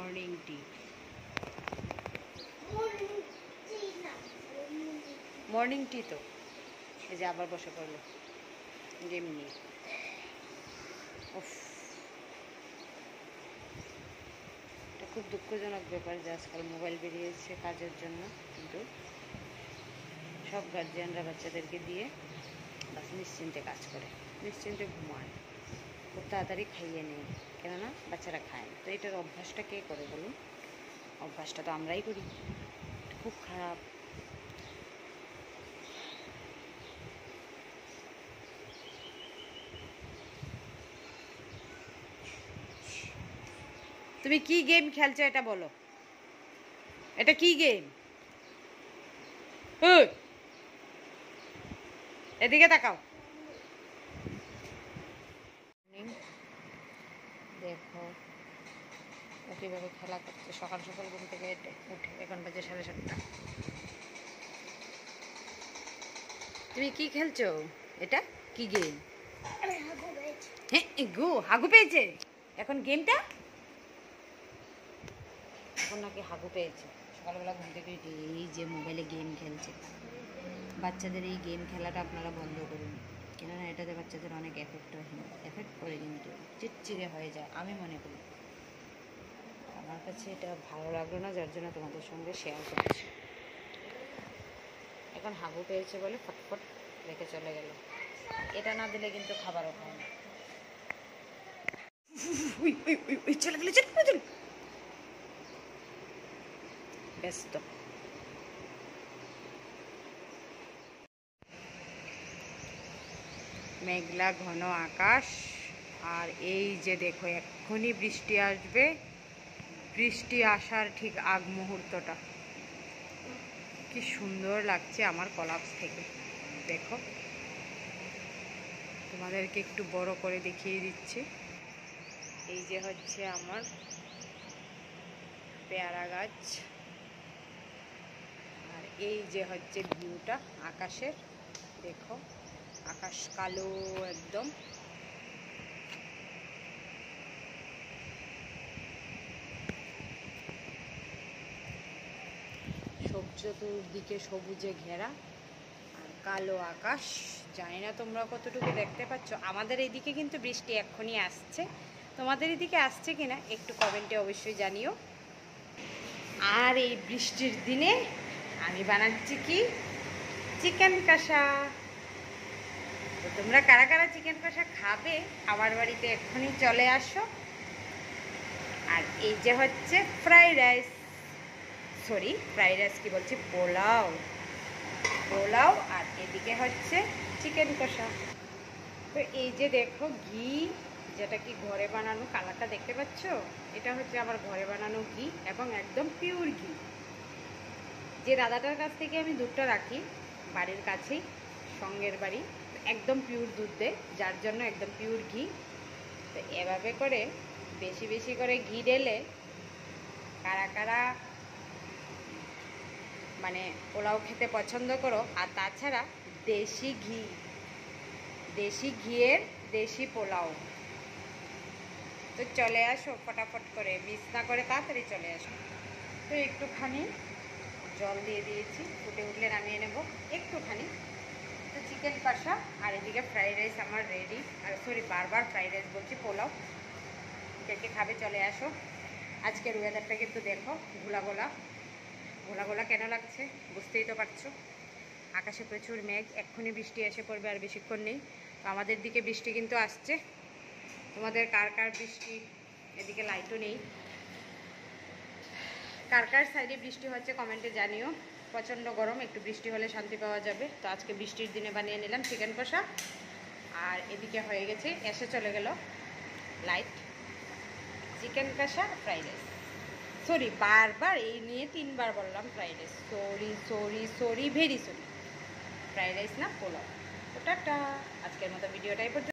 Morning টি। Morning টি তো এই যে আবার বসে পড়লো গেম নিয়ে। উফ, এটা খুব দুঃখজনক ব্যাপার যে আজকাল মোবাইল বেরিয়েছে কাজের জন্য, কিন্তু সব গার্জিয়ানরা বাচ্চাদেরকে দিয়ে বাস নিশ্চিন্তে কাজ করে, নিশ্চিন্তে ঘুমায়, খুব তাড়াতাড়ি খাইয়ে নেয়, কেননা বাচ্চারা খায় না। তো এটার অভ্যাসটা কে করে বলুন? অভ্যাসটা তো আমরাই করি, খুব খারাপ। তুমি কি গেম খেলছো এটা বলো, এটা কি গেম? এদিকে তাকাও। দেখো ও কীভাবে খেলা করছে, সকাল সকাল ঘুম থেকে উঠে, এখন বাজে 7:30। তুমি কি খেলছো? এটা কি গেম? হ্যাঁ গো, হাগু পেয়েছে এখন গেমটা, এখন নাকি হাগু পেয়েছে। সকালবেলা ঘুম থেকে এই যে মোবাইলে গেম খেলছে। বাচ্চাদের এই গেম খেলাটা আপনারা বন্ধ করুন, কেননা এটাতে বাচ্চাদের অনেক এফেক্ট করে, কিন্তু চিড়চিড়ে হয়ে যায় আমি মনে করি। আমার কাছে এটা ভালো লাগলো না, যার জন্য তোমাদের সঙ্গে শেয়ার করছি। এখন হাগু পেয়েছে বলে ফটফট রেখে চলে গেল। এটা না দিলে কিন্তু খাবারও খায় না। চলে গেলে ব্যস্ত। মেঘলা ঘন আকাশ, আর এই যে দেখো এক্ষুনি বৃষ্টি আসবে। বৃষ্টি আসার ঠিক আগ মুহূর্তটা কি সুন্দর লাগছে আমার কলাপস থেকে। দেখো তোমাদেরকে একটু বড় করে দেখিয়ে দিচ্ছি। এই যে হচ্ছে আমার পেয়ারা গাছ, আর এই যে হচ্ছে ভিউটা আকাশের। দেখো আকাশ কালো একদম। চতুর্দিকে সবুজে ঘেরা আর কালো আকাশ। জানি না তোমরা কতটুকু দেখতে পাচ্ছ। আমাদের এইদিকে কিন্তু বৃষ্টি এক্ষুনি আসছে, তোমাদের এদিকে আসছে কিনা একটু কমেন্টে অবশ্যই জানিও। আর এই বৃষ্টির দিনে আমি বানাচ্ছি কি, চিকেন কষা। তো তোমরা কারা কারা চিকেন কষা খাবে আমার বাড়িতে এক্ষুনি চলে আসো। আর এই যে হচ্ছে fried rice, sorry fried rice কি বলছি, পোলাও। পোলাও আর এদিকে হচ্ছে চিকেন কষা। তো এই যে দেখো ঘি, যেটা কি ঘরে বানানো, কালারটা দেখতে পাচ্ছ, এটা হচ্ছে আমার ঘরে বানানো ঘি এবং একদম পিওর ঘি। যে দাদাটার কাছ থেকে আমি দুধটা রাখি বাড়ির কাছেই, সঙ্গের বাড়ি, একদম পিওর দুধ দেয়, যার জন্য একদম পিওর ঘি। তো এভাবে করে বেশি বেশি করে ঘি ঢেলে কারা কারা মানে পোলাও খেতে পছন্দ করো, আর তাছাড়া দেশি ঘিয়ের দেশি পোলাও। তো চলে আসো ফটাফট করে, মিস না করে তাড়াতাড়ি চলে আসো। তো একটুখানি জল দিয়ে দিয়েছি, ফুটে উঠলে নামিয়ে নেব একটুখানি। তো চিকেন কষা আর এদিকে ফ্রাইড রাইস আমার রেডি। আর সরি, বারবার ফ্রাইড রাইস বলছি, পোলাও। কে খাবে চলে আসো। আজকের ওয়েদারটা কিন্তু দেখো ঘোলা গোলা কেন লাগছে বুঝতেই তো পারছো। আকাশে প্রচুর মেঘ, এক্ষুনি বৃষ্টি এসে পড়বে, আর বেশিক্ষণ নেই। তো আমাদের দিকে বৃষ্টি কিন্তু আসছে। তোমাদের কার কার বৃষ্টি, এদিকে লাইটও নেই, কার কার সাইডে বৃষ্টি হচ্ছে কমেন্টে জানিও। প্রচণ্ড গরম, একটু বৃষ্টি হলে শান্তি পাওয়া যাবে। তো আজকে বৃষ্টির দিনে বানিয়ে নিলাম চিকেন কষা। আর এদিকে হয়ে গেছে, এসে চলে গেল লাইট। চিকেন কষা ফ্রাইড রাইস, সরি বারবার এই নিয়ে 3বার বললাম fried rice, sorry very sorry. Fried rice না পোলাও। তো টাটা, আজকের মতো ভিডিওটাই পর্যন্ত।